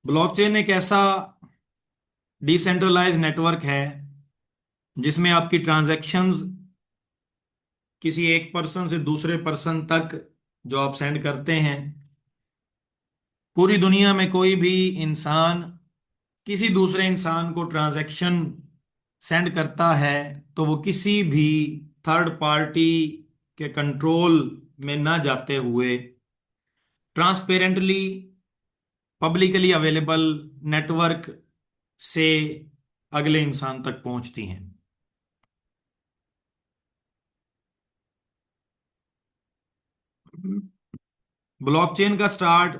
Blockchain एक ऐसा decentralise network है जिसमें आपकी ट्रांजैक्शंस किसी एक पर्सन से दूसरे पर्सन तक जो आप सेंड करते हैं, पूरी दुनिया में कोई भी इंसान किसी दूसरे इंसान को ट्रांजैक्शन सेंड करता है तो वो किसी भी थर्ड पार्टी के कंट्रोल में ना जाते हुए ट्रांसपेरेंटली पब्लिकली अवेलेबल नेटवर्क से अगले इंसान तक पहुंचती हैं। ब्लॉकचेन का स्टार्ट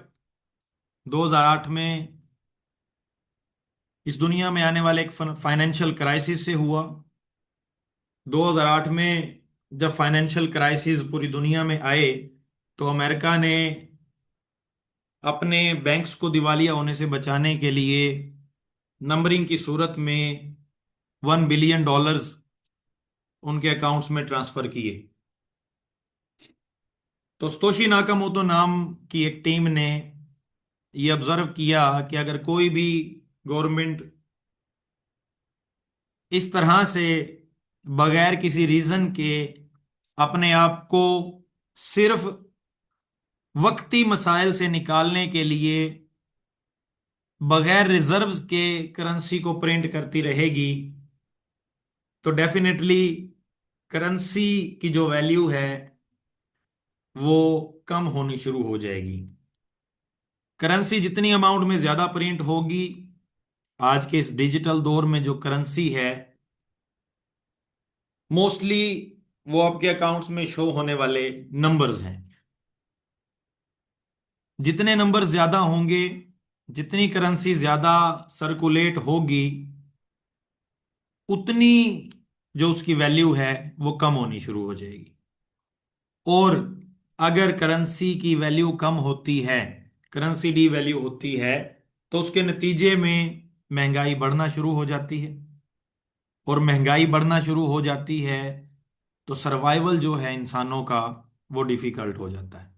2008 में इस दुनिया में आने वाले एक फाइनेंशियल क्राइसिस से हुआ। 2008 में जब फाइनेंशियल क्राइसिस पूरी दुनिया में आए तो अमेरिका ने अपने बैंक्स को दिवालिया होने से बचाने के लिए नंबरिंग की सूरत में $1 बिलियन उनके अकाउंट्स में ट्रांसफर किए। तो स्तोशी नाकामोटो नाम की एक टीम ने ये ऑब्जर्व किया कि अगर कोई भी गवर्नमेंट इस तरह से बगैर किसी रीजन के अपने आप को सिर्फ वक्ती मसाइल से निकालने के लिए बगैर रिजर्व्स के करेंसी को प्रिंट करती रहेगी, तो डेफिनेटली करेंसी की जो वैल्यू है वो कम होनी शुरू हो जाएगी। करेंसी जितनी अमाउंट में ज्यादा प्रिंट होगी, आज के इस डिजिटल दौर में जो करेंसी है मोस्टली वो आपके अकाउंट्स में शो होने वाले नंबर्स हैं। जितने नंबर ज्यादा होंगे, जितनी करेंसी ज्यादा सर्कुलेट होगी, उतनी जो उसकी वैल्यू है वो कम होनी शुरू हो जाएगी। और अगर करेंसी की वैल्यू कम होती है, करेंसी डी वैल्यू होती है, तो उसके नतीजे में महंगाई बढ़ना शुरू हो जाती है। और महंगाई बढ़ना शुरू हो जाती है तो सर्वाइवल जो है इंसानों का वो डिफिकल्ट हो जाता है।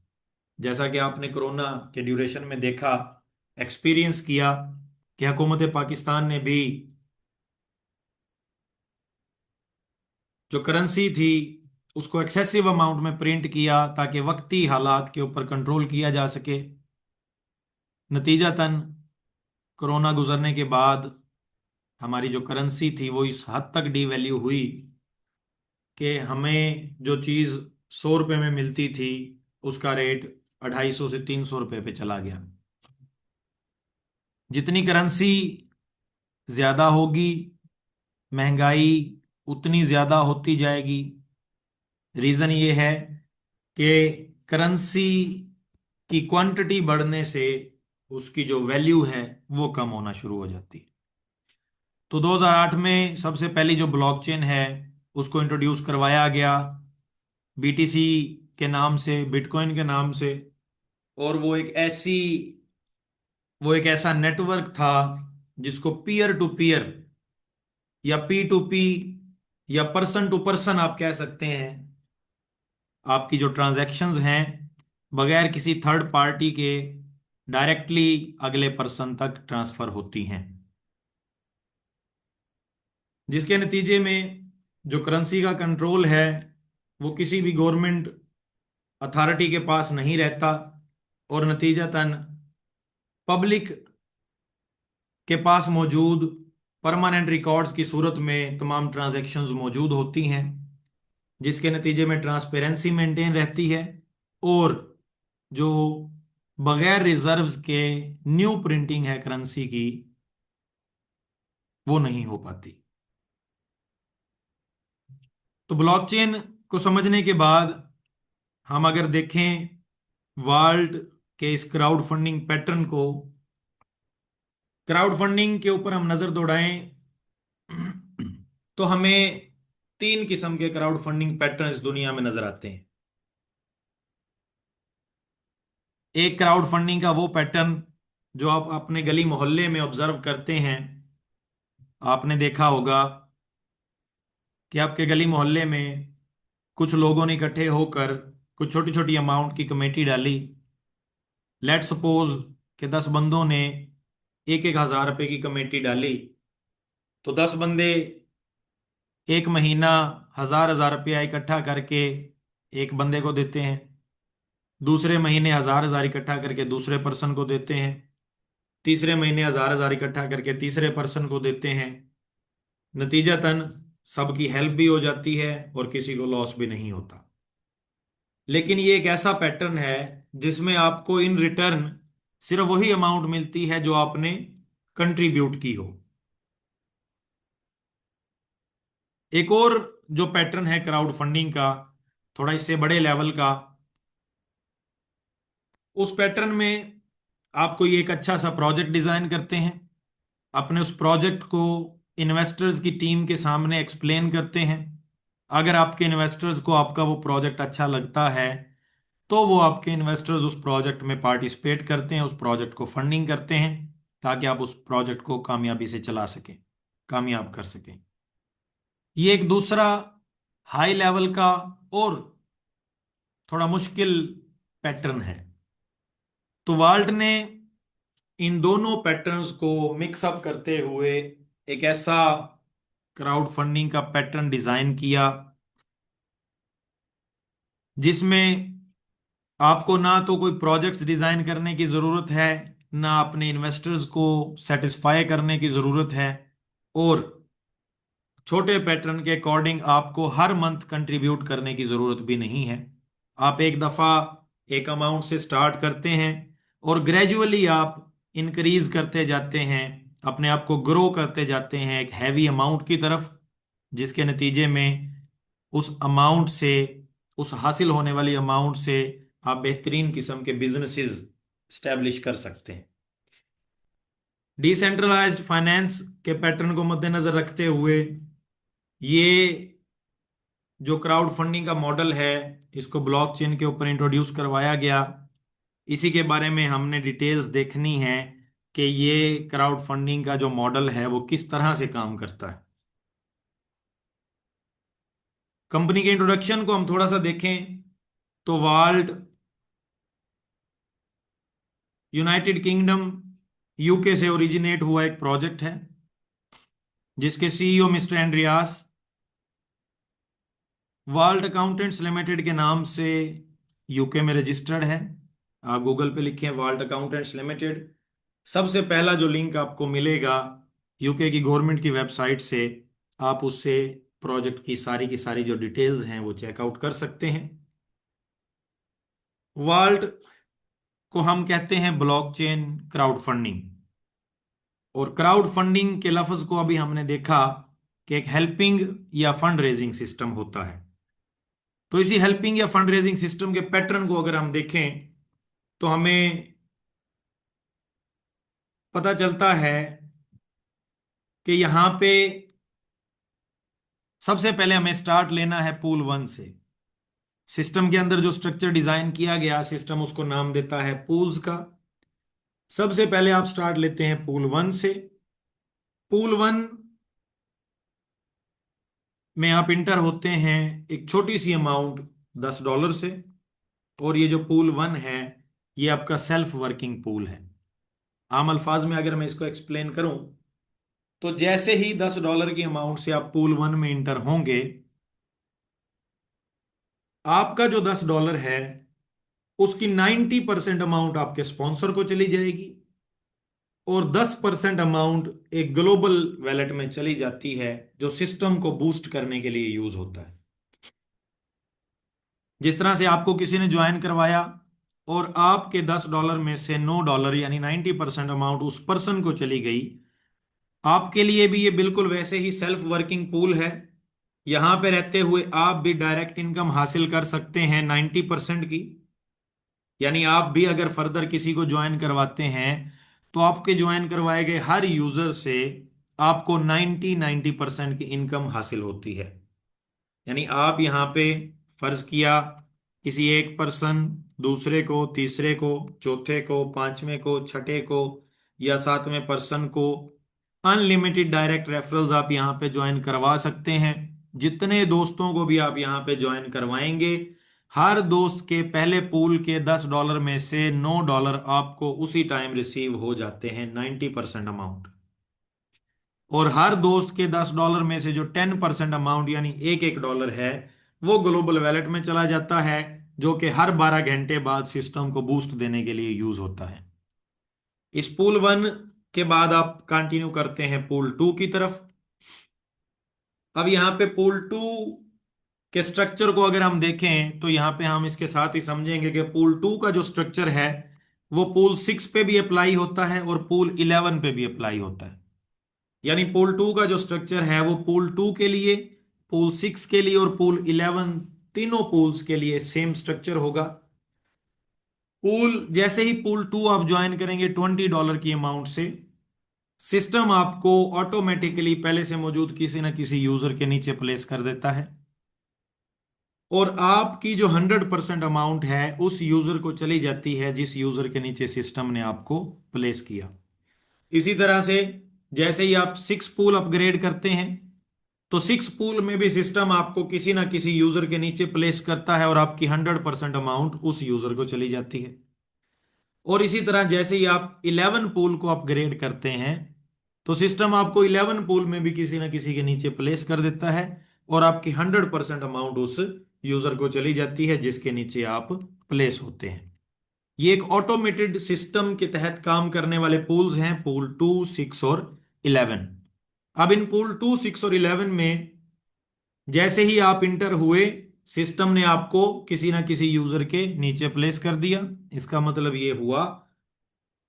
जैसा कि आपने कोरोना के ड्यूरेशन में देखा, एक्सपीरियंस किया कि हुकूमत पाकिस्तान ने भी जो करेंसी थी उसको एक्सेसिव अमाउंट में प्रिंट किया ताकि वक्ती हालात के ऊपर कंट्रोल किया जा सके। नतीजतन कोरोना गुजरने के बाद हमारी जो करेंसी थी वो इस हद तक डीवैल्यू हुई कि हमें जो चीज़ 100 रुपये में मिलती थी उसका रेट 250 से 300 रुपये पे चला गया। जितनी करेंसी ज्यादा होगी, महंगाई उतनी ज्यादा होती जाएगी। रीजन ये है कि करेंसी की क्वांटिटी बढ़ने से उसकी जो वैल्यू है वो कम होना शुरू हो जाती है। तो 2008 में सबसे पहली जो ब्लॉकचेन है उसको इंट्रोड्यूस करवाया गया बीटीसी के नाम से, बिटकॉइन के नाम से। और वो एक ऐसा नेटवर्क था जिसको पीयर टू पीयर या पी टू पी या पर्सन टू पर्सन आप कह सकते हैं। आपकी जो ट्रांजैक्शंस हैं बगैर किसी थर्ड पार्टी के डायरेक्टली अगले पर्सन तक ट्रांसफर होती हैं, जिसके नतीजे में जो करेंसी का कंट्रोल है वो किसी भी गवर्नमेंट अथॉरिटी के पास नहीं रहता। और नतीजतन पब्लिक के पास मौजूद परमानेंट रिकॉर्ड्स की सूरत में तमाम ट्रांजैक्शंस मौजूद होती हैं, जिसके नतीजे में ट्रांसपेरेंसी मेंटेन रहती है। और जो बगैर रिजर्व्स के न्यू प्रिंटिंग है करेंसी की वो नहीं हो पाती। तो ब्लॉकचेन को समझने के बाद हम अगर देखें वर्ल्ड के इस क्राउड फंडिंग पैटर्न को, क्राउड फंडिंग के ऊपर हम नजर दौड़ाएं तो हमें तीन किस्म के क्राउड फंडिंग पैटर्न इस दुनिया में नजर आते हैं। एक क्राउड फंडिंग का वो पैटर्न जो आप अपने गली मोहल्ले में ऑब्जर्व करते हैं। आपने देखा होगा कि आपके गली मोहल्ले में कुछ लोगों ने इकट्ठे होकर कुछ छोटी छोटी अमाउंट की कमेटी डाली। लेट सपोज कि 10 बंदों ने 1,000 रुपए की कमेटी डाली, तो 10 बंदे एक महीना 1,000 रुपया इकट्ठा करके एक बंदे को देते हैं, दूसरे महीने 1,000 इकट्ठा करके दूसरे पर्सन को देते हैं, तीसरे महीने 1,000 इकट्ठा करके तीसरे पर्सन को देते हैं। नतीजतन सबकी हेल्प भी हो जाती है और किसी को लॉस भी नहीं होता। लेकिन ये एक ऐसा पैटर्न है जिसमें आपको इन रिटर्न सिर्फ वही अमाउंट मिलती है जो आपने कंट्रीब्यूट की हो। एक और जो पैटर्न है क्राउड फंडिंग का, थोड़ा इससे बड़े लेवल का, उस पैटर्न में आप कोई एक अच्छा सा प्रोजेक्ट डिजाइन करते हैं, अपने उस प्रोजेक्ट को इन्वेस्टर्स की टीम के सामने एक्सप्लेन करते हैं। अगर आपके इन्वेस्टर्स को आपका वो प्रोजेक्ट अच्छा लगता है तो वो आपके इन्वेस्टर्स उस प्रोजेक्ट में पार्टिसिपेट करते हैं, उस प्रोजेक्ट को फंडिंग करते हैं ताकि आप उस प्रोजेक्ट को कामयाबी से चला सकें, कामयाब कर सकें। ये एक दूसरा हाई लेवल का और थोड़ा मुश्किल पैटर्न है। तो वाल्ट ने इन दोनों पैटर्न्स को मिक्सअप करते हुए एक ऐसा क्राउड फंडिंग का पैटर्न डिजाइन किया जिसमें आपको ना तो कोई प्रोजेक्ट्स डिजाइन करने की जरूरत है, ना अपने इन्वेस्टर्स को सेटिस्फाई करने की जरूरत है, और छोटे पैटर्न के अकॉर्डिंग आपको हर मंथ कंट्रीब्यूट करने की जरूरत भी नहीं है। आप एक दफा एक अमाउंट से स्टार्ट करते हैं और ग्रेजुअली आप इंक्रीज करते जाते हैं, अपने आप को ग्रो करते जाते हैं एक हैवी अमाउंट की तरफ, जिसके नतीजे में उस अमाउंट से, उस हासिल होने वाली अमाउंट से आप बेहतरीन किस्म के बिजनेसेस स्टैब्लिश कर सकते हैं। डिसेंट्रलाइज्ड फाइनेंस के पैटर्न को मद्देनजर रखते हुए ये जो क्राउड फंडिंग का मॉडल है, इसको ब्लॉकचेन के ऊपर इंट्रोड्यूस करवाया गया। इसी के बारे में हमने डिटेल्स देखनी है कि ये क्राउड फंडिंग का जो मॉडल है वो किस तरह से काम करता है। कंपनी के इंट्रोडक्शन को हम थोड़ा सा देखें तो वाल्ट यूनाइटेड किंगडम यूके से ओरिजिनेट हुआ एक प्रोजेक्ट है जिसके CEO mister Andreas Walt accountants limited के नाम से यूके में रजिस्टर्ड है। आप गूगल पे लिखें वाल्ट अकाउंटेंट्स लिमिटेड, सबसे पहला जो लिंक आपको मिलेगा यूके की गवर्नमेंट की वेबसाइट से, आप उससे प्रोजेक्ट की सारी जो डिटेल्स हैं वो चेकआउट कर सकते हैं। वाल्ट को हम कहते हैं ब्लॉकचेन क्राउड फंडिंग, और क्राउड फंडिंग के लफ्ज को अभी हमने देखा कि एक हेल्पिंग या फंड रेजिंग सिस्टम होता है। तो इसी हेल्पिंग या फंड रेजिंग सिस्टम के पैटर्न को अगर हम देखें तो हमें पता चलता है कि यहां पे सबसे पहले हमें स्टार्ट लेना है पूल वन से। सिस्टम के अंदर जो स्ट्रक्चर डिजाइन किया गया, सिस्टम उसको नाम देता है पूल्स का। सबसे पहले आप स्टार्ट लेते हैं पूल वन से। पूल वन में आप इंटर होते हैं एक छोटी सी अमाउंट $10 से, और ये जो पूल वन है ये आपका सेल्फ वर्किंग पूल है। आम अल्फाज में अगर मैं इसको एक्सप्लेन करूं तो जैसे ही $10 की अमाउंट से आप पूल वन में इंटर होंगे, आपका जो $10 है उसकी 90% अमाउंट आपके स्पॉन्सर को चली जाएगी और 10% अमाउंट एक ग्लोबल वैलेट में चली जाती है जो सिस्टम को बूस्ट करने के लिए यूज होता है। जिस तरह से आपको किसी ने ज्वाइन करवाया और आपके $10 में से $9 यानी 90% अमाउंट उस पर्सन को चली गई, आपके लिए भी ये बिल्कुल वैसे ही सेल्फ वर्किंग पूल है। यहां पे रहते हुए आप भी डायरेक्ट इनकम हासिल कर सकते हैं 90% की। यानी आप भी अगर फर्दर किसी को ज्वाइन करवाते हैं तो आपके ज्वाइन करवाए गए हर यूजर से आपको 90% की इनकम हासिल होती है। यानी आप यहाँ पे फर्ज किया किसी एक पर्सन दूसरे को, तीसरे को, चौथे को, पांचवें को, छठे को या सातवें पर्सन को अनलिमिटेड डायरेक्ट रेफरल्स आप यहाँ पे ज्वाइन करवा सकते हैं। जितने दोस्तों को भी आप यहाँ पे ज्वाइन करवाएंगे हर दोस्त के पहले पूल के $10 में से $9 आपको उसी टाइम रिसीव हो जाते हैं, 90% अमाउंट। और हर दोस्त के $10 में से जो 10% अमाउंट यानी एक एक डॉलर है, वो ग्लोबल वैलेट में चला जाता है, जो कि हर 12 घंटे बाद सिस्टम को बूस्ट देने के लिए यूज होता है। इस पूल 1 के बाद आप कंटिन्यू करते हैं पूल 2 की तरफ। अब यहाँ पे पूल 2 के स्ट्रक्चर को अगर हम देखें तो यहाँ पे हम इसके साथ ही समझेंगे कि पूल 2 का जो स्ट्रक्चर है वो पूल 6 पे भी अप्लाई होता है और पूल 11 पे भी अप्लाई होता है। यानी पूल 2 का जो स्ट्रक्चर है वो पूल 2 के लिए, पूल 6 के लिए और पूल 11, तीनों पूल्स के लिए सेम स्ट्रक्चर होगा। पूल जैसे ही पूल 2 आप ज्वाइन करेंगे $20 की अमाउंट से, सिस्टम आपको ऑटोमेटिकली पहले से मौजूद किसी ना किसी यूजर के नीचे प्लेस कर देता है और आपकी जो 100% अमाउंट है उस यूजर को चली जाती है जिस यूजर के नीचे सिस्टम ने आपको प्लेस किया। इसी तरह से जैसे ही आप 6 पूल अपग्रेड करते हैं तो 6 पूल में भी सिस्टम आपको किसी ना किसी यूजर के नीचे प्लेस करता है और आपकी 100% अमाउंट उस यूजर को चली जाती है। और इसी तरह जैसे ही आप 11 पूल को अपग्रेड करते हैं तो सिस्टम आपको 11 पूल में भी किसी ना किसी के नीचे प्लेस कर देता है और आपकी 100% अमाउंट उस यूजर को चली जाती है जिसके नीचे आप प्लेस होते हैं। ये एक ऑटोमेटेड सिस्टम के तहत काम करने वाले पूल्स हैं, पूल 2, 6 और 11। अब इन पूल 2, 6 और 11 में जैसे ही आप इंटर हुए, सिस्टम ने आपको किसी ना किसी यूजर के नीचे प्लेस कर दिया। इसका मतलब ये हुआ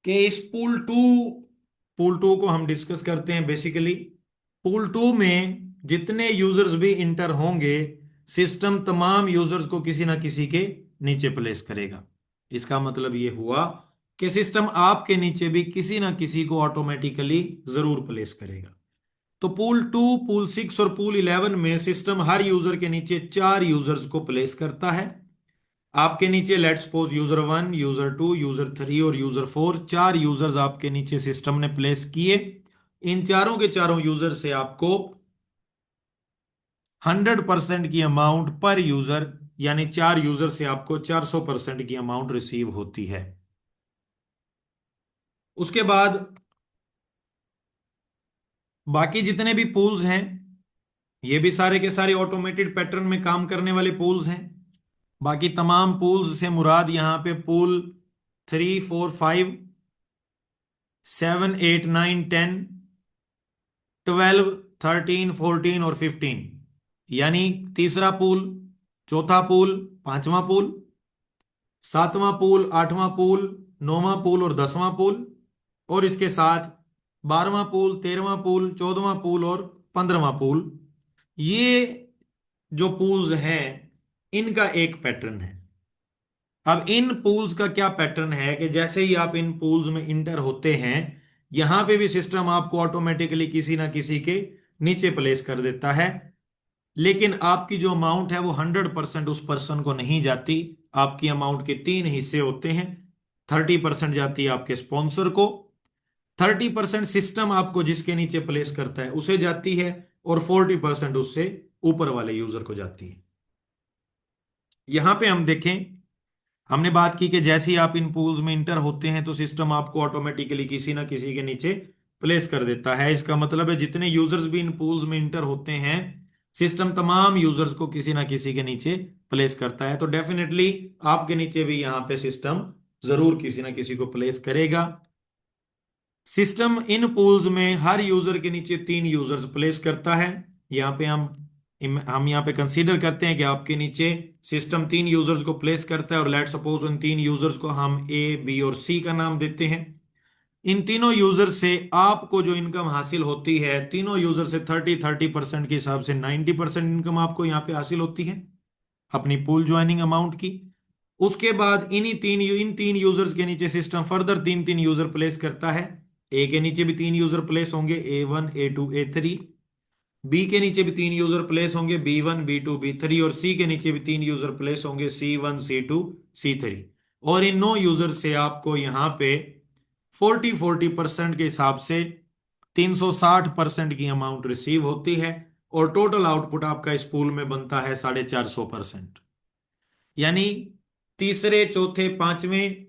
कि इस पूल टू को हम डिस्कस करते हैं। बेसिकली पूल 2 में जितने यूजर्स भी इंटर होंगे, सिस्टम तमाम यूजर्स को किसी ना किसी के नीचे प्लेस करेगा। इसका मतलब ये हुआ कि सिस्टम आपके नीचे भी किसी ना किसी को ऑटोमेटिकली जरूर प्लेस करेगा। तो पूल 2, पूल 6 और पूल 11 में सिस्टम हर यूजर के नीचे 4 यूजर्स को प्लेस करता है। आपके नीचे let's suppose user 1, user 2, user 3 और यूजर 4, 4 यूजर्स आपके नीचे सिस्टम ने प्लेस किए। इन चारों के चारों यूजर से आपको 100% की अमाउंट पर यूजर, यानी 4 यूजर से आपको 400% की अमाउंट रिसीव होती है। उसके बाद बाकी जितने भी पूल्स हैं, ये भी सारे के सारे ऑटोमेटेड पैटर्न में काम करने वाले पूल्स हैं। बाकी तमाम पूल्स से मुराद यहां पे पूल 3, 4, 5, 7, 8, 9, 10, 12, 13, 14 और 15, यानी तीसरा पूल, चौथा पूल, पांचवा पूल, सातवां पूल, आठवां पूल, नौवां पूल और 10वां पूल, और इसके साथ 12वां पूल, 13वां पूल, 14वां पूल और 15वां पूल। ये जो पूल्स हैं इनका एक पैटर्न है। अब इन पूल्स का क्या पैटर्न है कि जैसे ही आप इन पूल्स में इंटर होते हैं, यहां पे भी सिस्टम आपको ऑटोमेटिकली किसी ना किसी के नीचे प्लेस कर देता है, लेकिन आपकी जो अमाउंट है वो 100% उस पर्सन को नहीं जाती। आपकी अमाउंट के 3 हिस्से होते हैं। 30% जाती है आपके स्पॉन्सर को, 30% सिस्टम आपको जिसके नीचे प्लेस करता है उसे जाती है, और 40% उससे ऊपर वाले यूजर को जाती है। यहां पे हम देखें, हमने बात की कि जैसे ही आप इन पूल्स में इंटर होते हैं तो सिस्टम आपको ऑटोमेटिकली किसी ना किसी के नीचे प्लेस कर देता है। इसका मतलब है जितने यूजर्स भी इन पूल्स में इंटर होते हैं, सिस्टम तमाम यूजर्स को किसी ना किसी के नीचे प्लेस करता है। तो डेफिनेटली आपके नीचे भी यहां पे सिस्टम जरूर किसी ना किसी को प्लेस करेगा। सिस्टम इन पूल्स में हर यूजर के नीचे 3 यूजर्स प्लेस करता है। यहाँ पे हम यहाँ पे कंसीडर करते हैं कि आपके नीचे सिस्टम 3 यूजर्स को प्लेस करता है और लेट सपोज उन 3 यूजर्स को हम ए, बी और सी का नाम देते हैं। इन तीनों यूजर से आपको जो इनकम हासिल होती है, तीनों यूजर से 30-30% के हिसाब से 90% इनकम आपको यहाँ पे हासिल होती है अपनी पूल ज्वाइनिंग अमाउंट की। उसके बाद इन तीन यूजर्स के नीचे सिस्टम फर्दर 3-3 यूजर प्लेस करता है। ए के नीचे भी 3 यूजर प्लेस होंगे, A1, A2, A3। बी के नीचे भी 3 यूजर प्लेस होंगे, B1, B2, B3। और सी के नीचे भी 3 यूजर प्लेस होंगे, C1, C2, C3। और इन 9 यूजर से आपको यहाँ पे 40-40% के हिसाब से 360% की अमाउंट रिसीव होती है और टोटल आउटपुट आपका इस पूल में बनता है 450%। यानी तीसरे, चौथे, पांचवें,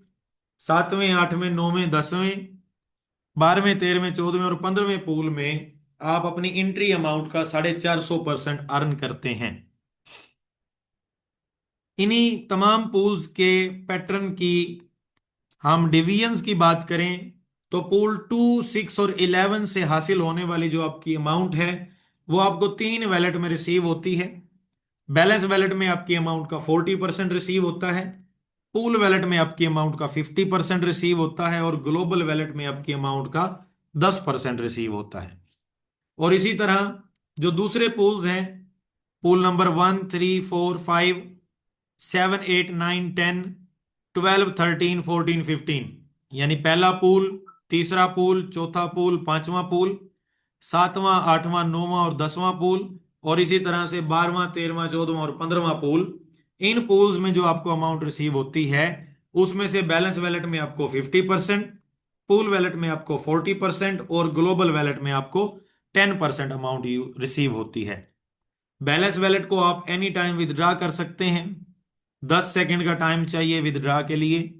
सातवें, आठवें, नौवें, 10वें, 12वें, 13वें, 14वें और 15वें पूल में आप अपनी एंट्री अमाउंट का 450% अर्न करते हैं। इन्हीं तमाम पूल्स के पैटर्न की हम डिवीजन्स की बात करें तो पूल 2, 6 और 11 से हासिल होने वाली जो आपकी अमाउंट है वो आपको 3 वैलेट में रिसीव होती है। बैलेंस वैलेट में आपकी अमाउंट का 40% रिसीव होता है, पूल वैलेट में आपकी अमाउंट का 50% रिसीव होता है और ग्लोबल वैलेट में आपकी अमाउंट का 10% रिसीव होता है। और इसी तरह जो दूसरे पूल्स हैं, पूल नंबर 1, 3, 4, 5, 7, 8, 9, 10, 12, 13, 14, 15, यानी पहला पूल, तीसरा पूल, चौथा पूल, पांचवा पूल, सातवां, आठवां, नौवां और 10वां पूल, और इसी तरह से 12वां, 13वां, 14वां और 15वां पूल। इन पूल्स में जो आपको अमाउंट रिसीव होती है उसमें से बैलेंस वैलेट में आपको 50%, पूल वैलेट में आपको 40% और ग्लोबल वैलेट में आपको 10% अमाउंट रिसीव होती है। बैलेंस वैलेट को आप एनी टाइम विदड्रा कर सकते हैं, 10 सेकंड का टाइम चाहिए विदड्रा के लिए।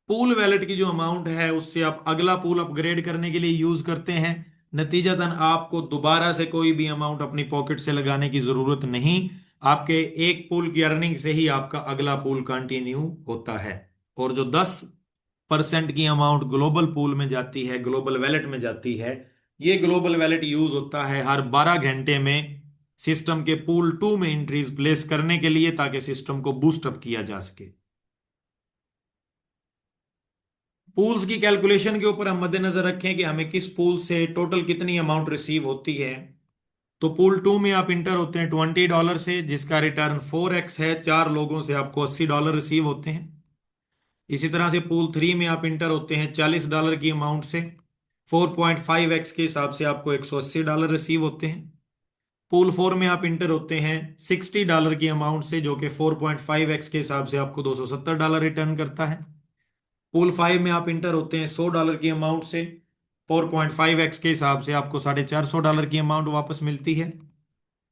पूल वैलेट की जो अमाउंट है उससे आप अगला पूल अपग्रेड करने के लिए यूज करते हैं। नतीजतन आपको दोबारा से कोई भी अमाउंट अपनी पॉकेट से लगाने की जरूरत नहीं, आपके एक पूल की अर्निंग से ही आपका अगला पूल कंटिन्यू होता है। और जो 10% की अमाउंट ग्लोबल पूल में जाती है, ग्लोबल वैलेट में जाती है, ये ग्लोबल वैलेट यूज होता है हर 12 घंटे में सिस्टम के पूल 2 में एंट्रीज प्लेस करने के लिए, ताकि सिस्टम को बूस्ट अप किया जा सके। पूल्स की कैलकुलेशन के ऊपर हम मद्देनजर रखें कि हमें किस पूल से टोटल कितनी अमाउंट रिसीव होती है। तो पूल 2 में आप इंटर होते हैं $20 से, जिसका रिटर्न 4x है, 4 लोगों से आपको $80 रिसीव होते हैं। इसी तरह से पूल 3 में आप इंटर होते हैं $40 की अमाउंट से, 4.5x के हिसाब से आपको $180 रिसीव होते हैं। पूल 4 में आप इंटर होते हैं $60 की अमाउंट से, जो कि 4.5x के हिसाब से आपको $270 रिटर्न करता है। पूल 5 में आप इंटर होते हैं $100 की अमाउंट से, 4.5x के हिसाब से आपको $450 की अमाउंट वापस मिलती है।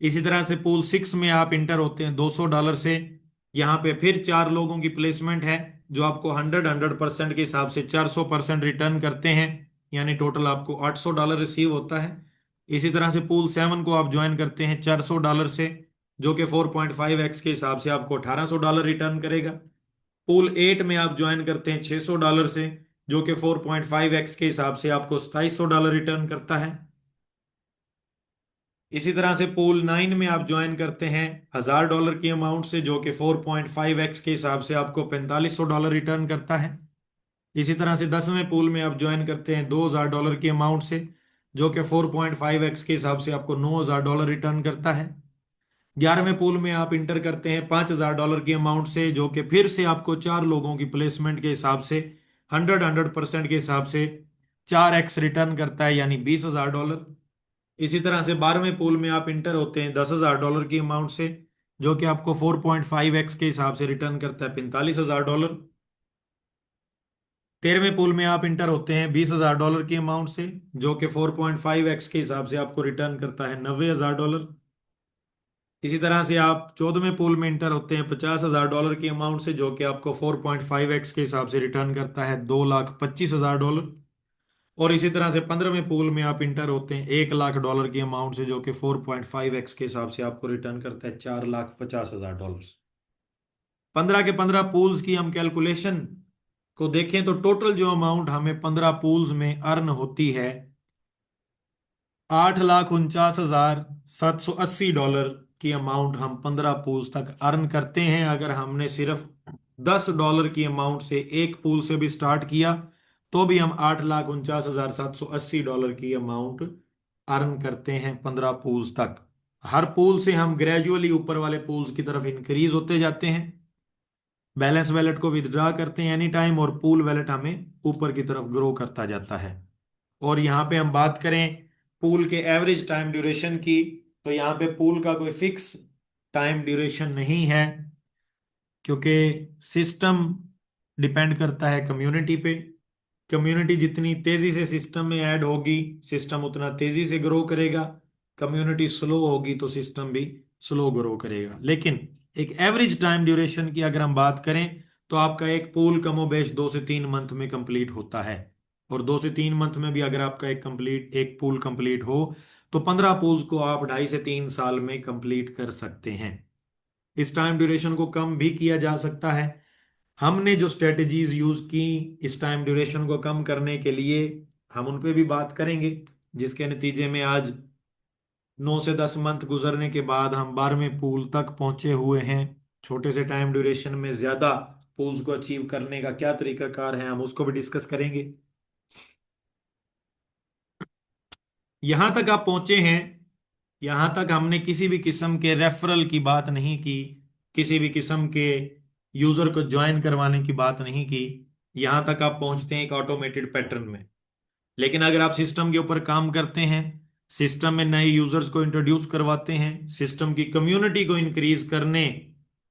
इसी तरह से पूल 6 में आप इंटर होते हैं $200 से, यहाँ पे फिर 4 लोगों की प्लेसमेंट है जो आपको 100% के हिसाब से 400% रिटर्न करते हैं, यानी टोटल आपको $800 रिसीव होता है। इसी तरह से पूल 7 को आप ज्वाइन करते हैं $400 से, जो कि 4.5x के हिसाब से आपको $1800 रिटर्न करेगा। पूल 8 में आप ज्वाइन करते हैं $600 से, जो कि 4.5x के हिसाब से आपको $2700 रिटर्न करता है। इसी तरह से पूल 9 में आप ज्वाइन करते हैं $1000 की अमाउंट से, जो कि 4.5x के हिसाब से आपको $4500 रिटर्न करता है। इसी तरह से 10वें पूल में आप ज्वाइन करते हैं $2000 की अमाउंट से, जो कि 4.5x के हिसाब से आपको $9000 रिटर्न करता है। 11वें पूल में आप इंटर करते हैं $5000 की अमाउंट से, जो कि फिर से आपको 4 लोगों की प्लेसमेंट के हिसाब से 100% के हिसाब से 4x रिटर्न करता है, यानी $20000। इसी तरह से 12वें पूल में आप इंटर होते हैं $10000 की अमाउंट से, जो कि आपको 4.5x के हिसाब से रिटर्न करता है $45000। 13वें पूल में आप इंटर होते हैं $20000 की अमाउंट से, जो कि 4.5x के हिसाब से आपको रिटर्न करता है $90000। इसी तरह से आप 14वें पूल में इंटर होते हैं $50000 की अमाउंट से, जो कि आपको 4.5x के हिसाब से रिटर्न करता है $2,25,000। और इसी तरह से 15वें पूल में आप इंटर होते हैं $1,00,000 की अमाउंट से, जो कि 4.5x के हिसाब से आपको रिटर्न करता है $4,50,000। 15 के 15 पूल्स की हम कैलकुलेशन को देखें तो टोटल जो अमाउंट हमें 15 पूल्स में अर्न होती है, $8,49,780 की अमाउंट हम 15 पूल्स तक अर्न करते हैं। अगर हमने सिर्फ $10 की अमाउंट से एक पूल से भी स्टार्ट किया तो भी हम $8,49,780 की अमाउंट अर्न करते हैं 15 पूल्स तक। हर पूल से हम ग्रेजुअली ऊपर वाले पूल्स की तरफ इंक्रीज होते जाते हैं, बैलेंस वैलेट को विदड्रा करते हैं एनी टाइम, और पूल वैलेट हमें ऊपर की तरफ ग्रो करता जाता है। और यहाँ पे हम बात करें पूल के एवरेज टाइम ड्यूरेशन की, तो यहाँ पे पूल का कोई फिक्स टाइम ड्यूरेशन नहीं है, क्योंकि सिस्टम डिपेंड करता है कम्युनिटी पे। कम्युनिटी जितनी तेजी से सिस्टम में ऐड होगी, सिस्टम उतना तेजी से ग्रो करेगा। कम्युनिटी स्लो होगी तो सिस्टम भी स्लो ग्रो करेगा। लेकिन एक एवरेज टाइम ड्यूरेशन की अगर हम बात करें तो आपका एक पूल कमोबेश 2 से 3 मंथ में कंप्लीट होता है। और 2 से 3 मंथ में भी अगर आपका एक पूल कंप्लीट हो तो 15 पूल्स को आप 2.5 से 3 साल में कंप्लीट कर सकते हैं। इस टाइम ड्यूरेशन को कम भी किया जा सकता है। हमने जो स्ट्रेटजीज यूज की इस टाइम ड्यूरेशन को कम करने के लिए, हम उन पे भी बात करेंगे, जिसके नतीजे में आज 9 से 10 मंथ गुजरने के बाद हम 12वें पूल तक पहुंचे हुए हैं। छोटे से टाइम ड्यूरेशन में ज्यादा पूल्स को अचीव करने का क्या तरीकाकार है, हम उसको भी डिस्कस करेंगे। यहां तक आप पहुंचे हैं, यहां तक हमने किसी भी किस्म के रेफरल की बात नहीं की, किसी भी किस्म के यूजर को ज्वाइन करवाने की बात नहीं की। यहां तक आप पहुंचते हैं एक ऑटोमेटेड पैटर्न में। लेकिन अगर आप सिस्टम के ऊपर काम करते हैं, सिस्टम में नए यूजर्स को इंट्रोड्यूस करवाते हैं, सिस्टम की कम्युनिटी को इंक्रीज करने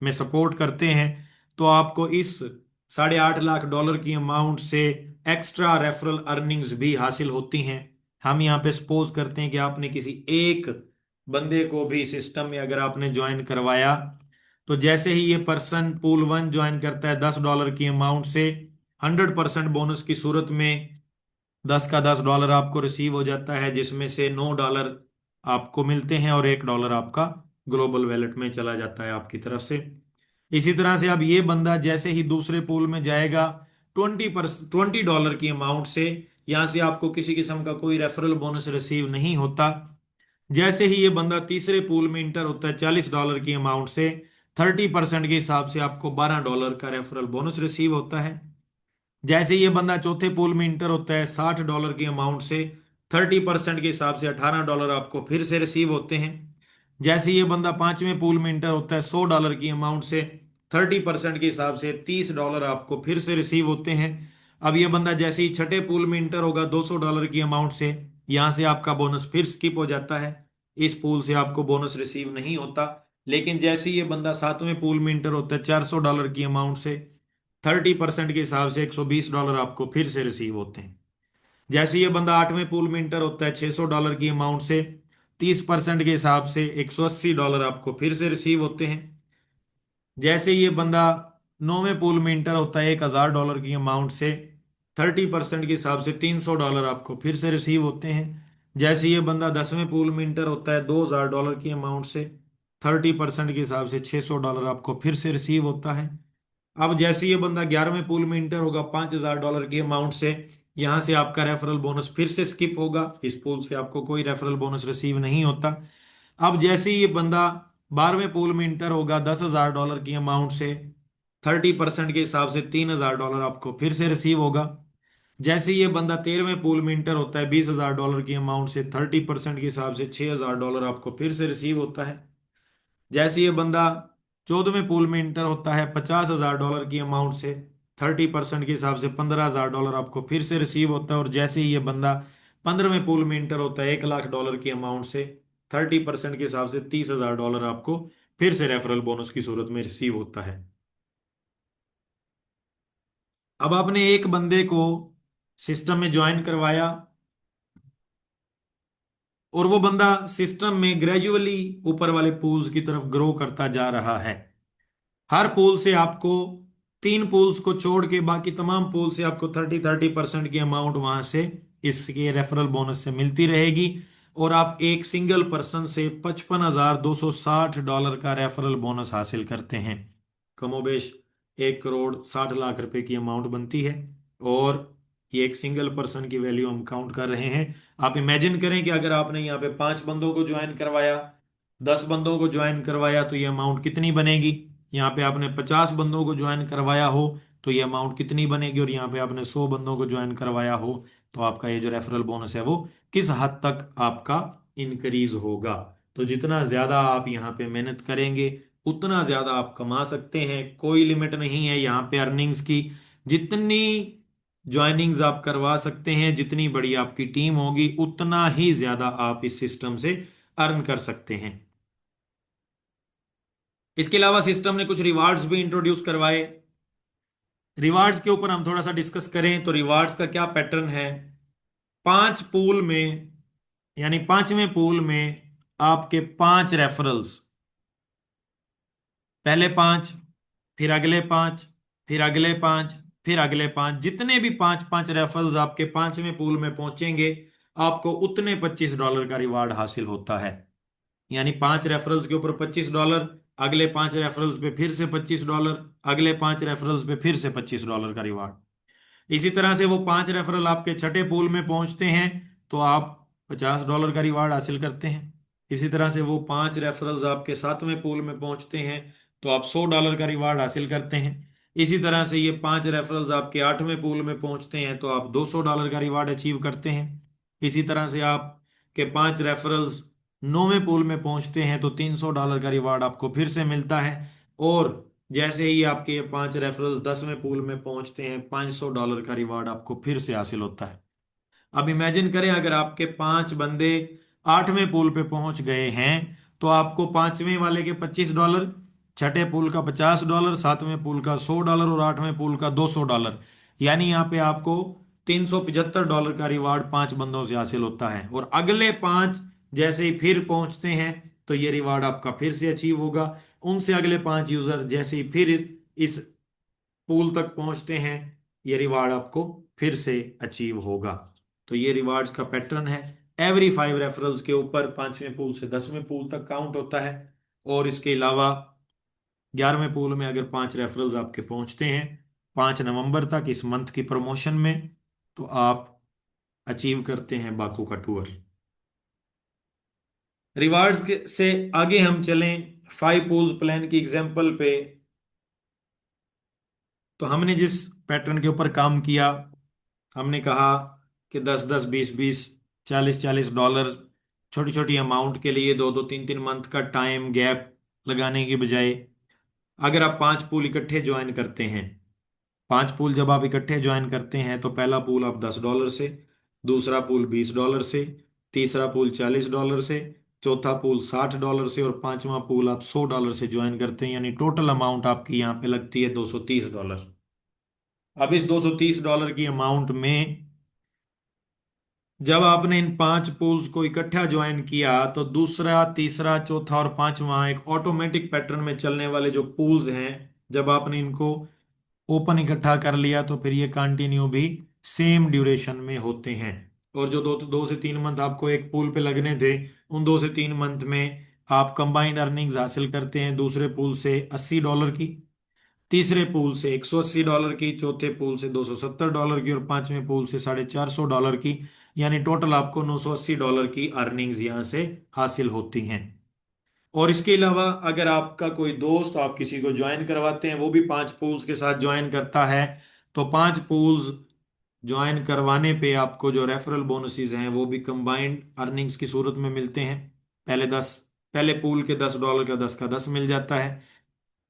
में सपोर्ट करते हैं, तो आपको इस $8.5 लाख की अमाउंट से एक्स्ट्रा रेफरल अर्निंग्स भी हासिल होती हैं। हम यहाँ पे सपोज करते हैं कि आपने किसी एक बंदे को भी सिस्टम में अगर आपने ज्वाइन करवाया, तो जैसे ही ये पर्सन पूल 1 ज्वाइन करता है $10 की अमाउंट से, 100% बोनस की सूरत में 10 का $10 आपको रिसीव हो जाता है, जिसमें से $9 आपको मिलते हैं और $1 आपका ग्लोबल वैलेट में चला जाता है आपकी तरफ से। इसी तरह से अब ये बंदा जैसे ही दूसरे पूल में जाएगा, $20 की अमाउंट से, यहां से आपको किसी किस्म का कोई रेफरल बोनस रिसीव नहीं होता। जैसे ही ये बंदा तीसरे पूल में इंटर होता है $40 की अमाउंट से, 30% के हिसाब से आपको $12 का रेफरल बोनस रिसीव होता है। जैसे ये बंदा चौथे पूल में इंटर होता है $60 की अमाउंट से, 30% के हिसाब से $18 आपको फिर से रिसीव होते हैं। जैसे ये बंदा पांचवें पूल में इंटर होता है $100 की अमाउंट से, 30% के हिसाब से $30 आपको फिर से रिसीव होते हैं। अब ये बंदा जैसे ही छठे पूल में इंटर होगा $200 की अमाउंट से, यहां से आपका बोनस फिर स्किप हो जाता है, इस पूल से आपको बोनस रिसीव नहीं होता। लेकिन जैसे ही ये बंदा सातवें पूल में इंटर होता है $400 की अमाउंट से, 30% के हिसाब से $120 आपको फिर से रिसीव होते हैं। जैसे ये बंदा आठवें पूल में इंटर होता है $600 की अमाउंट से, 30% के हिसाब से $180 आपको फिर से रिसीव होते हैं। जैसे ये बंदा नौवें पूल में इंटर होता है $1,000 की अमाउंट से, 30% के हिसाब से $300 आपको फिर से रिसीव होते हैं। जैसे ये बंदा 10वें पूल में इंटर होता है $2,000 की अमाउंट से, 30% के हिसाब से $600 आपको फिर से रिसीव होता है। अब जैसे ये बंदा 11वें पूल में इंटर होगा $5,000 की अमाउंट से, यहां से आपका रेफरल बोनस फिर से स्किप होगा, इस पूल से आपको कोई रेफरल बोनस रिसीव नहीं होता। अब जैसे ही ये बंदा 12वें पूल में इंटर होगा $10,000 की अमाउंट से, 30% के हिसाब से $3,000 आपको फिर से रिसीव होगा। जैसे ही ये बंदा 13वें पूल में इंटर होता है $20,000 की अमाउंट से, 30% के हिसाब से $6,000 आपको फिर से रिसीव होता है। जैसे ये बंदा 14वें पूल में इंटर होता है $50,000 की अमाउंट से, 30% के हिसाब से $15,000 आपको फिर से रिसीव होता है। और जैसे ही ये बंदा 15वें पूल में इंटर होता है $1,00,000 की अमाउंट से, 30% के हिसाब से $30,000 आपको फिर से रेफरल बोनस की सूरत में रिसीव होता है। अब आपने एक बंदे को सिस्टम में ज्वाइन करवाया और वो बंदा सिस्टम में ग्रेजुअली ऊपर वाले पूल्स की तरफ ग्रो करता जा रहा है। हर पूल से आपको, 3 पूल्स को छोड़ के बाकी तमाम पूल से आपको 30-30% की अमाउंट वहां से इसके रेफरल बोनस से मिलती रहेगी। और आप एक सिंगल पर्सन से $55,260 का रेफरल बोनस हासिल करते हैं। कमोबेश 1,60,60,00,000 रुपए की अमाउंट बनती है। और ये एक सिंगल पर्सन की वैल्यू हम काउंट कर रहे हैं। आप इमेजिन करें कि अगर आपने यहाँ पे 5 बंदों को ज्वाइन करवाया, 10 बंदों को ज्वाइन करवाया, तो ये अमाउंट कितनी बनेगी। यहाँ पे आपने 50 बंदों को ज्वाइन करवाया हो तो ये अमाउंट कितनी बनेगी, और यहाँ पे आपने 100 बंदों को ज्वाइन करवाया हो तो आपका ये जो रेफरल बोनस है वो किस हद तक आपका इंक्रीज होगा। तो जितना ज्यादा आप यहाँ पे मेहनत करेंगे उतना ज्यादा आप कमा सकते हैं। कोई लिमिट नहीं है यहाँ पे अर्निंग्स की। जितनी ज्वाइनिंग्स आप करवा सकते हैं, जितनी बड़ी आपकी टीम होगी, उतना ही ज्यादा आप इस सिस्टम से अर्न कर सकते हैं। इसके अलावा सिस्टम ने कुछ रिवार्ड्स भी इंट्रोड्यूस करवाए। रिवार्ड्स के ऊपर हम थोड़ा सा डिस्कस करें तो रिवार्ड्स का क्या पैटर्न है। 5 पूल में, यानी 5वें पूल में आपके 5 रेफरल्स, पहले पांच, फिर अगले पांच, फिर अगले पांच, फिर अगले पांच, जितने भी पांच पांच रेफरल्स आपके पांचवें पूल में पहुंचेंगे आपको उतने $25 का रिवार्ड हासिल होता है। यानी पांच रेफरल्स के ऊपर $25, अगले पांच रेफरल्स पे फिर से $25, अगले पांच रेफरल्स पे फिर से $25 का रिवार्ड। इसी तरह से वो पांच रेफरल आपके छठे पूल में पहुंचते हैं तो आप $50 का रिवार्ड हासिल करते हैं। इसी तरह से वो पांच रेफरल्स आपके सातवें पूल में पहुंचते हैं तो आप $100 का रिवार्ड हासिल करते हैं। इसी तरह से ये पांच रेफरल्स आपके आठवें पूल में पहुंचते हैं तो आप $200 का रिवार्ड अचीव करते हैं। इसी तरह से आपके पांच रेफरल्स नौवें पूल में पहुंचते हैं तो $300 का रिवार्ड आपको फिर से मिलता है। और जैसे ही आपके ये पांच रेफरल्स 10वें पूल में पहुंचते हैं $500 का रिवार्ड आपको फिर से हासिल होता है। अब इमेजिन करें अगर आपके पांच बंदे आठवें पूल पे पहुंच गए हैं तो आपको पांचवें वाले के $25, छठे पूल का $50, सातवें पूल का $100 और आठवें पूल का $200, यानी यहाँ पे आपको $375 का रिवार्ड पांच बंदों से हासिल होता है। और अगले पांच जैसे ही फिर पहुंचते हैं तो ये रिवार्ड आपका फिर से अचीव होगा। उनसे अगले पांच यूजर जैसे ही फिर इस पूल तक पहुंचते हैं ये रिवार्ड आपको फिर से अचीव होगा। तो ये रिवार्ड्स का पैटर्न है। एवरी 5 रेफरल्स के ऊपर पांचवें पूल से 10वें पूल तक काउंट होता है। और इसके अलावा 11वें पूल में अगर पांच रेफरल्स आपके पहुंचते हैं 5 नवंबर तक इस मंथ की प्रमोशन में तो आप अचीव करते हैं बाकू का टूर। रिवार्ड्स से आगे हम चलें 5 पूल्स प्लान की एग्जांपल पे। तो हमने जिस पैटर्न के ऊपर काम किया हमने कहा कि 10 10 20 20 40 40 डॉलर छोटी छोटी अमाउंट के लिए 2 2 3 3 मंथ का टाइम गैप लगाने की बजाय अगर आप 5 पूल इकट्ठे ज्वाइन करते हैं, 5 पूल जब आप इकट्ठे ज्वाइन करते हैं तो पहला पूल आप $10 से, दूसरा पूल $20 से, तीसरा पूल $40 से, चौथा पूल $60 से और पांचवा पूल आप $100 से ज्वाइन करते हैं। यानी टोटल अमाउंट आपकी यहाँ पे लगती है $230। अब इस $230 की अमाउंट में जब आपने इन 5 पूल्स को इकट्ठा ज्वाइन किया तो दूसरा तीसरा चौथा और पांचवा एक ऑटोमेटिक पैटर्न में चलने वाले जो पूल्स हैं जब आपने इनको ओपन इकट्ठा कर लिया तो फिर ये कंटिन्यू भी सेम ड्यूरेशन में होते हैं। और जो 2 से 3 मंथ आपको एक पूल पे लगने थे उन 2 से 3 मंथ में आप कंबाइंड अर्निंग्स हासिल करते हैं दूसरे पूल से $80 की, तीसरे पूल से $180 की, चौथे पूल से $270 की और पांचवें पूल से $450 की। यानी टोटल आपको $980 की अर्निंग्स यहाँ से हासिल होती हैं। और इसके अलावा अगर आपका कोई दोस्त आप किसी को ज्वाइन करवाते हैं वो भी 5 पूल्स के साथ ज्वाइन करता है तो 5 पूल्स ज्वाइन करवाने पे आपको जो रेफरल बोनसेस हैं वो भी कंबाइंड अर्निंग्स की सूरत में मिलते हैं। पहले 10, पहले पूल के $10 का 10 मिल जाता है,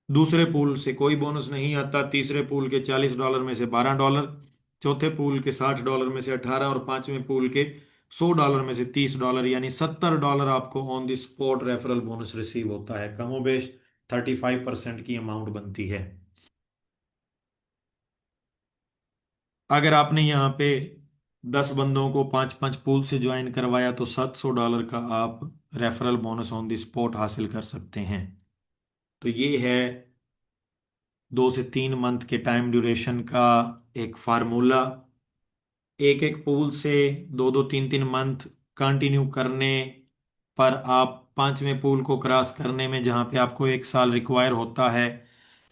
दूसरे पूल से कोई बोनस नहीं आता, तीसरे पूल के $40 में से $12, चौथे पूल के $60 में से 18 और पांचवें पूल के $100 में से $30, यानी $70 आपको on the spot referral bonus receive होता है। कमोबेश 35% की अमाउंट बनती है। अगर आपने यहाँ पे 10 बंदों को पांच पांच पूल से ज्वाइन करवाया तो $700 का आप referral bonus on the spot हासिल कर सकते हैं। तो ये है 2 से 3 मंथ के टाइम ड्यूरेशन का एक फार्मूला। एक एक पूल से 2 2 3 3 मंथ कंटिन्यू करने पर आप पांचवें पूल को क्रॉस करने में जहां पे आपको 1 साल रिक्वायर होता है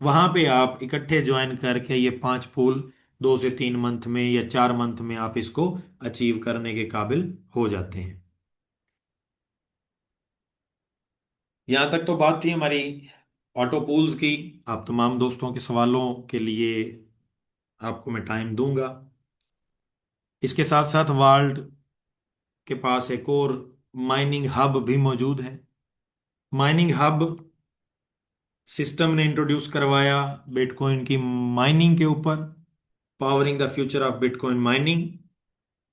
वहां पे आप इकट्ठे ज्वाइन करके ये 5 पूल 2 से 3 मंथ में या 4 मंथ में आप इसको अचीव करने के काबिल हो जाते हैं। यहां तक तो बात थी हमारी ऑटो पूल्स की। आप तमाम दोस्तों के सवालों के लिए आपको मैं टाइम दूंगा। इसके साथ साथ वर्ल्ड के पास एक और माइनिंग हब भी मौजूद है। माइनिंग हब सिस्टम ने इंट्रोड्यूस करवाया बिटकॉइन की माइनिंग के ऊपर। Powering the future of bitcoin mining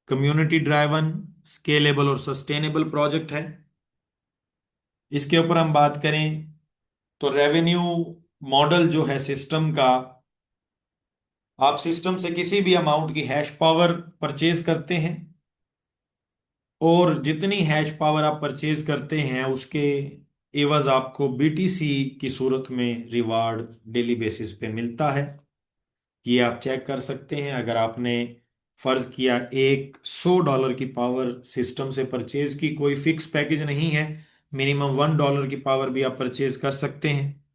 community driven scalable और सस्टेनेबल प्रोजेक्ट है। इसके ऊपर हम बात करें तो रेवेन्यू मॉडल जो है सिस्टम का, आप सिस्टम से किसी भी अमाउंट की हैश पावर परचेज करते हैं और जितनी हैश पावर आप परचेज करते हैं उसके एवज आपको बीटीसी की सूरत में रिवार्ड डेली बेसिस पे मिलता है। ये आप चेक कर सकते हैं। अगर आपने फर्ज किया एक $100 की पावर सिस्टम से परचेज की, कोई फिक्स पैकेज नहीं है, मिनिमम $1 की पावर भी आप परचेज कर सकते हैं।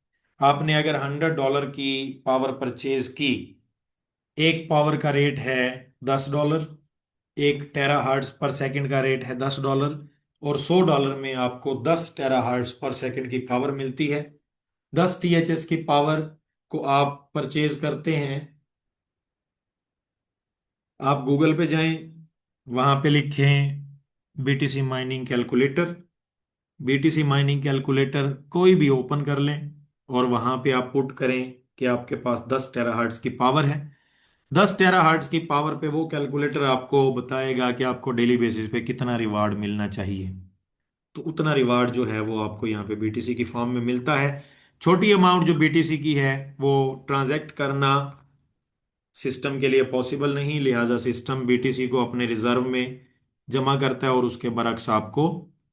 आपने अगर $100 की पावर परचेज की, एक पावर का रेट है $10, एक टेरा पर सेकंड का रेट है $10, और $100 में आपको 10 टेरा पर सेकंड की पावर मिलती है। 10 THS की पावर को आप परचेज करते हैं। आप गूगल पे जाएं, वहां पे लिखें BTC mining calculator. BTC mining calculator कोई भी ओपन कर लें और वहां पे आप पुट करें कि आपके पास 10 टेरा की पावर है। 10 टेरा की पावर पे वो कैलकुलेटर आपको बताएगा कि आपको डेली बेसिस पे कितना रिवार्ड मिलना चाहिए। तो उतना रिवार्ड जो है वो आपको यहाँ पे बीटीसी की फॉर्म में मिलता है। छोटी अमाउंट जो बीटीसी की है वो ट्रांजैक्ट करना सिस्टम के लिए पॉसिबल नहीं, लिहाजा सिस्टम बीटीसी को अपने रिजर्व में जमा करता है और उसके बरक्स आपको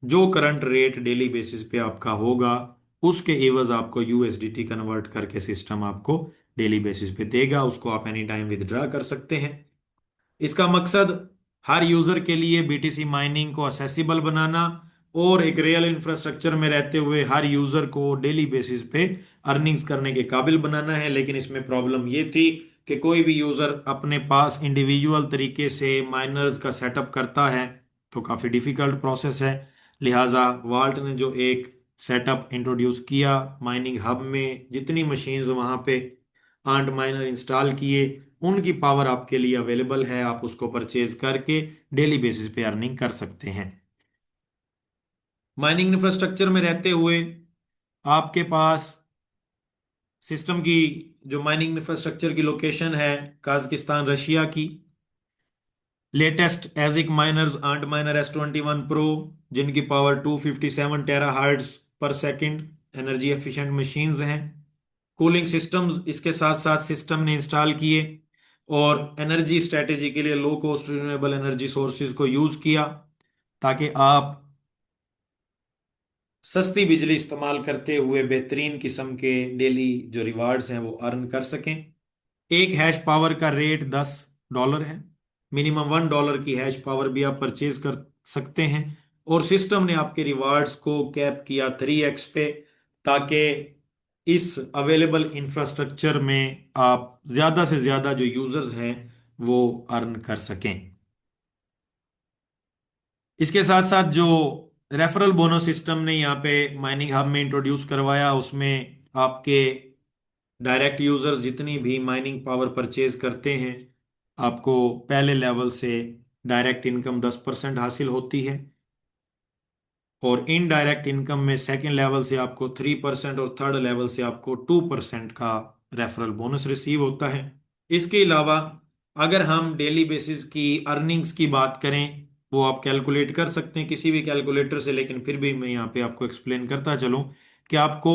जो करंट रेट डेली बेसिस पे आपका होगा उसके एवज आपको यूएसडीटी कन्वर्ट करके सिस्टम आपको डेली बेसिस पे देगा। उसको आप एनी टाइम विदड्रा कर सकते हैं। इसका मकसद हर यूजर के लिए बीटीसी माइनिंग को असेसिबल बनाना और एक रियल इंफ्रास्ट्रक्चर में रहते हुए हर यूजर को डेली बेसिस पे अर्निंग्स करने के काबिल बनाना है। लेकिन इसमें प्रॉब्लम ये थी कि कोई भी यूजर अपने पास इंडिविजुअल तरीके से माइनर्स का सेटअप करता है तो काफी डिफिकल्ट प्रोसेस है। लिहाजा वाल्ट ने जो एक सेटअप इंट्रोड्यूस किया, माइनिंग हब में जितनी मशीन्स वहां पे आंट माइनर इंस्टॉल किए, उनकी पावर आपके लिए अवेलेबल है। आप उसको परचेज करके डेली बेसिस पे अर्निंग कर सकते हैं। माइनिंग इंफ्रास्ट्रक्चर में रहते हुए आपके पास सिस्टम की जो माइनिंग इंफ्रास्ट्रक्चर की लोकेशन है काजाकिस्तान रशिया की। Latest ASIC miners Ant miner S21 Pro, जिनकी power 257 tera per second, energy efficient machines हैं। कूलिंग सिस्टम्स इसके साथ साथ सिस्टम ने इंस्टॉल किए और एनर्जी स्ट्रेटेजी के लिए low cost renewable energy sources को यूज किया ताकि आप सस्ती बिजली इस्तेमाल करते हुए बेहतरीन किस्म के डेली जो रिवार्ड्स हैं वो अर्न कर सकें। एक हैश पावर का रेट $10 है। मिनिमम $1 की हैश पावर भी आप परचेज कर सकते हैं। और सिस्टम ने आपके रिवार्ड्स को कैप किया 3x पे, ताकि इस अवेलेबल इंफ्रास्ट्रक्चर में आप ज्यादा से ज्यादा जो यूजर्स हैं वो अर्न कर सकें। इसके साथ साथ जो रेफरल बोनस सिस्टम ने यहाँ पे माइनिंग हब में इंट्रोड्यूस करवाया, उसमें आपके डायरेक्ट यूजर्स जितनी भी माइनिंग पावर परचेज करते हैं आपको पहले लेवल से डायरेक्ट इनकम 10% हासिल होती है, और इनडायरेक्ट इनकम में सेकंड लेवल से आपको 3% और थर्ड लेवल से आपको 2% का रेफरल बोनस रिसीव होता है। इसके अलावा अगर हम डेली बेसिस की अर्निंग्स की बात करें, वो आप कैलकुलेट कर सकते हैं किसी भी कैलकुलेटर से, लेकिन फिर भी मैं यहाँ पे आपको एक्सप्लेन करता चलूँ कि आपको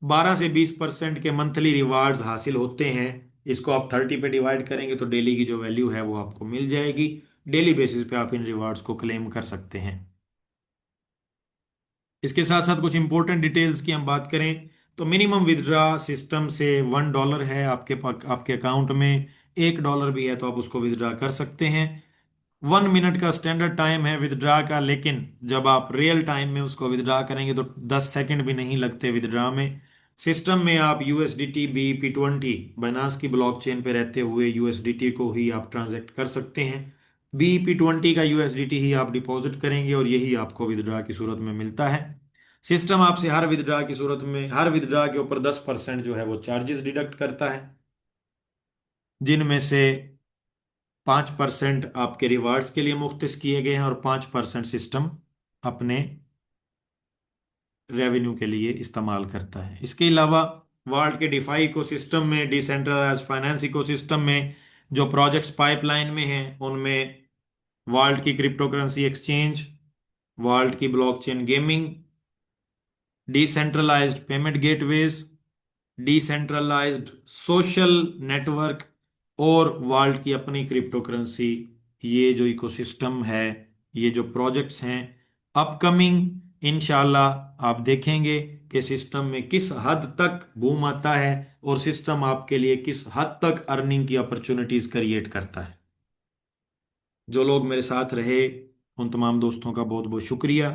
12 से 20% के मंथली रिवार्ड्स हासिल होते हैं। इसको आप 30 पे डिवाइड करेंगे तो डेली की जो वैल्यू है वो आपको मिल जाएगी। डेली बेसिस पे आप इन रिवार्ड्स को क्लेम कर सकते हैं। इसके साथ साथ कुछ इंपॉर्टेंट डिटेल्स की हम बात करें तो मिनिमम विदड्रा सिस्टम से $1 है आपके अकाउंट में। $1 भी है तो आप उसको विदड्रा कर सकते हैं। 1 मिनट का स्टैंडर्ड टाइम है विदड्रा का, लेकिन जब आप रियल टाइम में उसको विदड्रा करेंगे तो 10 सेकंड भी नहीं लगते विदड्रा में। सिस्टम में आप यूएसडीटी BEP20 बाइनांस की ब्लॉकचेन पे रहते हुए यूएसडीटी को ही आप ट्रांजैक्ट कर सकते हैं। BEP20 का यूएसडीटी ही आप डिपॉजिट करेंगे और यही आपको विदड्रा की सूरत में मिलता है। सिस्टम आपसे हर विदड्रा की सूरत में हर विदड्रा के ऊपर 10% जो है वो चार्जेस डिडक्ट करता है, जिनमें से 5% आपके रिवार्ड्स के लिए मुख्तस किए गए हैं और 5% सिस्टम अपने रेवेन्यू के लिए इस्तेमाल करता है। इसके अलावा वर्ल्ड के डिफाई इकोसिस्टम में, डिसेंट्रलाइज्ड फाइनेंस इकोसिस्टम में जो प्रोजेक्ट्स पाइपलाइन में हैं उनमें वर्ल्ड की क्रिप्टो करेंसी एक्सचेंज, वर्ल्ड की blockchain gaming, decentralised payment gateways, decentralised social network और वर्ल्ड की अपनी क्रिप्टो करेंसी, ये जो इकोसिस्टम है, ये जो प्रोजेक्ट्स हैं अपकमिंग इंशाल्लाह आप देखेंगे कि सिस्टम में किस हद तक बूम आता है और सिस्टम आपके लिए किस हद तक अर्निंग की अपॉर्चुनिटीज क्रिएट करता है। जो लोग मेरे साथ रहे उन तमाम दोस्तों का बहुत बहुत शुक्रिया।